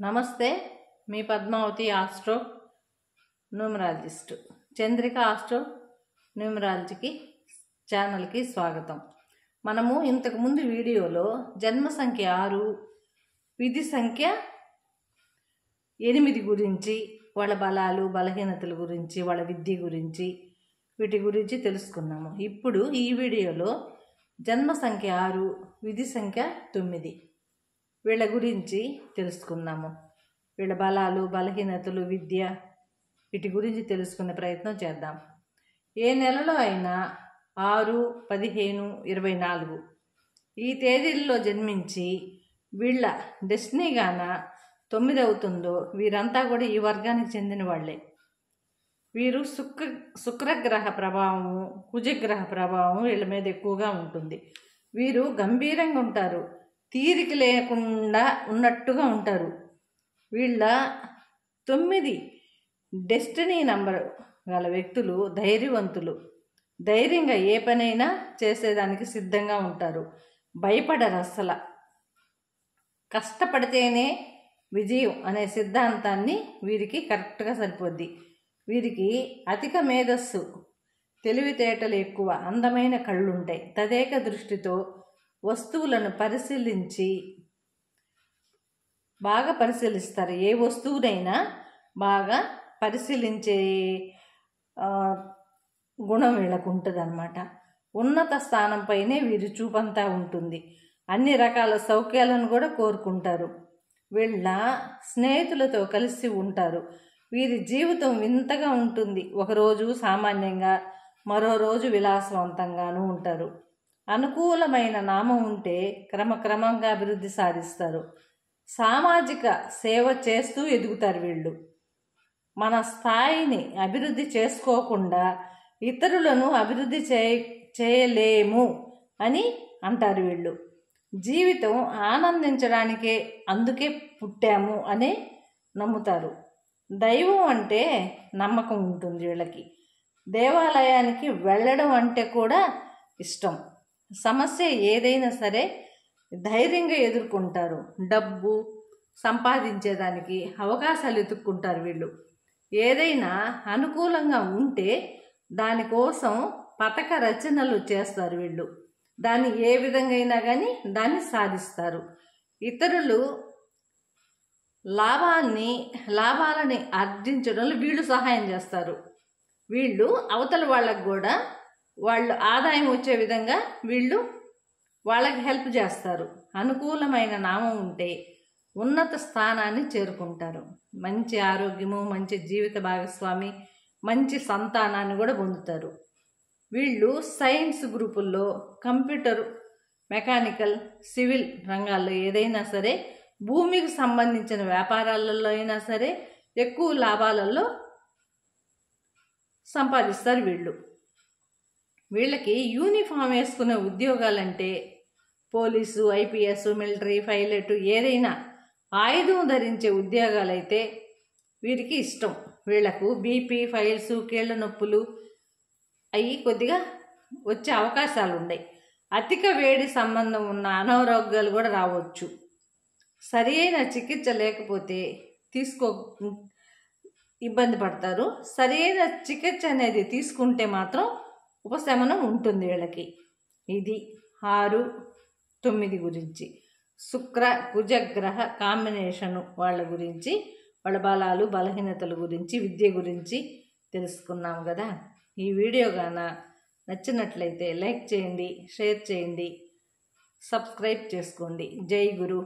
నమస్తే, మీ Padmavathi astro numerologist. Chandrika astro న్యూమరాలజీకి ఛానల్కి స్వాగతం. మనము ఇంతకుముందు వీడియోలో జన్మ సంఖ్య 6, విధి సంఖ్య 8 గురించి, వాళ్ళ బలాలు బలహీనతల గురించి, వాళ్ళ విద్య గురించి, వీటి గురించి తెలుసుకున్నాము. ఇప్పుడు ఈ వీడియోలో జన్మ సంఖ్య 6, విధి సంఖ్య 9 వీళ్ళ గురించి తెలుసుకున్నాము. వీళ్ళ బలాలు బలహీనతలు, విద్య, వీటి గురించి తెలుసుకునే ప్రయత్నం చేద్దాం. ఏ నెలలో అయినా 6, 15, 24 ఈ తేదీల్లో జన్మించి వీళ్ళ డెస్టినీ గాన 9 అవుతుందో వీరంతా కూడా ఈ వర్గానికి చెందిన వాళ్ళే. వీరు శుక్రగ్రహ ప్రభావము, కుజగ్రహ ప్రభావం వీళ్ళ మీద ఎక్కువగా ఉంటుంది. వీరు గంభీరంగా ఉంటారు, తీరిక లేకుండా ఉన్నట్టుగా ఉంటారు. వీళ్ళ 9 డెస్టినీ నంబర్ గల వ్యక్తులు ధైర్యవంతులు. ధైర్యంగా ఏ పనైనా చేసేదానికి సిద్ధంగా ఉంటారు, భయపడరు అస్సలు. కష్టపడితేనే విజయం అనే సిద్ధాంతాన్ని వీరికి కరెక్ట్గా సరిపోద్ది. వీరికి అధిక మేధస్సు, తెలివితేటలు ఎక్కువ, అందమైన కళ్ళుంటాయి. తదేక దృష్టితో వస్తువులను బాగా పరిశీలిస్తారు. ఏ వస్తువునైనా బాగా పరిశీలించే గుణం వీళ్ళకు ఉంటుంది అన్నమాట. ఉన్నత స్థానంపైనే వీరి చూపంతా ఉంటుంది. అన్ని రకాల సౌఖ్యాలను కూడా కోరుకుంటారు. వీళ్ళ స్నేహితులతో కలిసి ఉంటారు. వీరి జీవితం వింతగా ఉంటుంది. ఒకరోజు సామాన్యంగా, మరో రోజు విలాసవంతంగానూ ఉంటారు. అనుకూలమైన నామం ఉంటే క్రమక్రమంగా అభివృద్ధి సాధిస్తారు. సామాజిక సేవ చేస్తూ ఎదుగుతారు. వీళ్ళు మన స్థాయిని అభివృద్ధి చేసుకోకుండా ఇతరులను అభివృద్ధి చేయలేము అని అంటారు. వీళ్ళు జీవితం ఆనందించడానికే, అందుకే పుట్టాము అని నమ్ముతారు. దైవం అంటే నమ్మకం ఉంటుంది వీళ్ళకి. దేవాలయానికి వెళ్ళడం అంటే కూడా ఇష్టం. సమస్య ఏదైనా సరే ధైర్యంగా ఎదుర్కొంటారు. డబ్బు సంపాదించేదానికి అవకాశాలు ఎదుర్కొంటారు. వీళ్ళు ఏదైనా అనుకూలంగా ఉంటే దానికోసం పథక రచనలు చేస్తారు. వీళ్ళు దాన్ని ఏ విధంగా అయినా కానీ దాన్ని సాధిస్తారు. ఇతరులు లాభాలని ఆర్జించడంలో వీళ్ళు సహాయం చేస్తారు. వీళ్ళు అవతల వాళ్ళకు కూడా వాళ్ళు ఆదాయం వచ్చే విధంగా వీళ్ళు వాళ్ళకి హెల్ప్ చేస్తారు. అనుకూలమైన నామం ఉంటే ఉన్నత స్థానాన్ని చేరుకుంటారు. మంచి ఆరోగ్యము, మంచి జీవిత భాగస్వామి, మంచి సంతానాన్ని కూడా పొందుతారు. వీళ్ళు సైన్స్ గ్రూపుల్లో, కంప్యూటర్, మెకానికల్, సివిల్ రంగాల్లో ఏదైనా సరే, భూమికి సంబంధించిన వ్యాపారాలలో అయినా సరే ఎక్కువ లాభాలలో సంపాదిస్తారు. వీళ్ళకి యూనిఫామ్ వేసుకునే ఉద్యోగాలంటే పోలీసు, ఐపీఎస్, మిలిటరీ, పైలట్, ఏదైనా ఆయుధం ధరించే ఉద్యోగాలైతే వీరికి ఇష్టం. వీళ్లకు బీపీ, ఫైల్స్, కీళ్ళ నొప్పులు అవి కొద్దిగా వచ్చే అవకాశాలు ఉన్నాయి. అధిక వేడి సంబంధం ఉన్న అనారోగ్యాలు కూడా రావచ్చు. సరి అయిన చికిత్స లేకపోతే ఇబ్బంది పడతారు. సరి అయిన చికిత్స అనేది తీసుకుంటే మాత్రం ఉపశమనం ఉంటుంది వీళ్ళకి. ఇది 6, 9 గురించి. శుక్ర కుజగ్రహ కాంబినేషను వాళ్ళ గురించి, వాళ్ళ బలాలు బలహీనతల గురించి, విద్య గురించి తెలుసుకున్నాము కదా. ఈ వీడియో గాన నచ్చినట్లయితే లైక్ చేయండి, షేర్ చేయండి, సబ్స్క్రైబ్ చేసుకోండి. జై గురు.